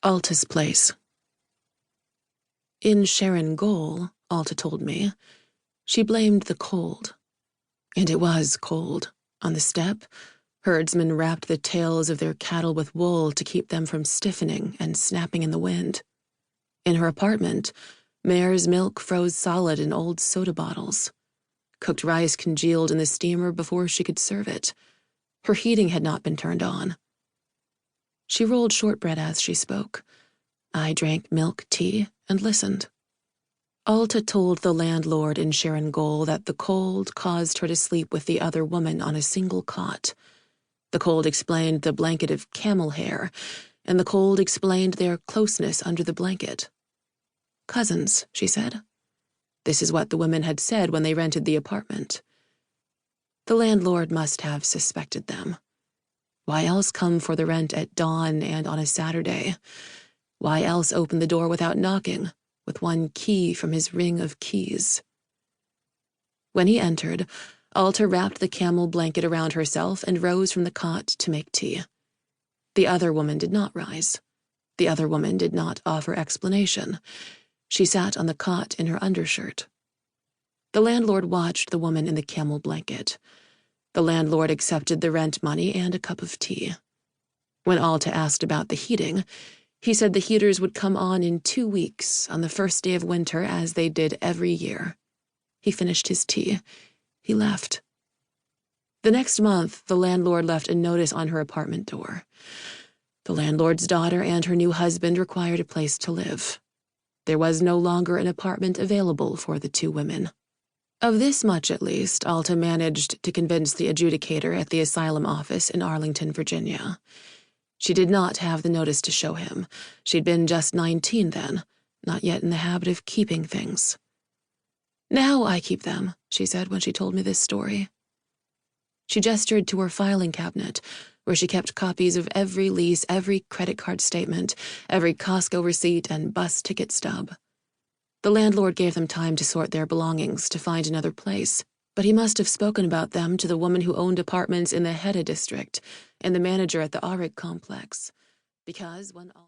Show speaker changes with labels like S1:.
S1: Alta's place. In Sharon Goal, Alta told me, she blamed the cold. And it was cold. On the steppe, herdsmen wrapped the tails of their cattle with wool to keep them from stiffening and snapping in the wind. In her apartment, mare's milk froze solid in old soda bottles. Cooked rice congealed in the steamer before she could serve it. Her heating had not been turned on. She rolled shortbread as she spoke. I drank milk tea and listened. Alta told the landlord in Sharon Goal that the cold caused her to sleep with the other woman on a single cot. The cold explained the blanket of camel hair, and the cold explained their closeness under the blanket. Cousins, she said. This is what the women had said when they rented the apartment. The landlord must have suspected them. Why else come for the rent at dawn and on a Saturday? Why else open the door without knocking, with one key from his ring of keys? When he entered, Alta wrapped the camel blanket around herself and rose from the cot to make tea. The other woman did not rise. The other woman did not offer explanation. She sat on the cot in her undershirt. The landlord watched the woman in the camel blanket. The landlord accepted the rent money and a cup of tea. When Alta asked about the heating, he said the heaters would come on in 2 weeks, on the first day of winter, as they did every year. He finished his tea. He left. The next month, the landlord left a notice on her apartment door. The landlord's daughter and her new husband required a place to live. There was no longer an apartment available for the two women. Of this much, at least, Alta managed to convince the adjudicator at the asylum office in Arlington, Virginia. She did not have the notice to show him. She'd been just 19 then, not yet in the habit of keeping things. Now I keep them, she said when she told me this story. She gestured to her filing cabinet, where she kept copies of every lease, every credit card statement, every Costco receipt, and bus ticket stub. The landlord gave them time to sort their belongings to find another place, but he must have spoken about them to the woman who owned apartments in the Hedda district and the manager at the Auric complex, because when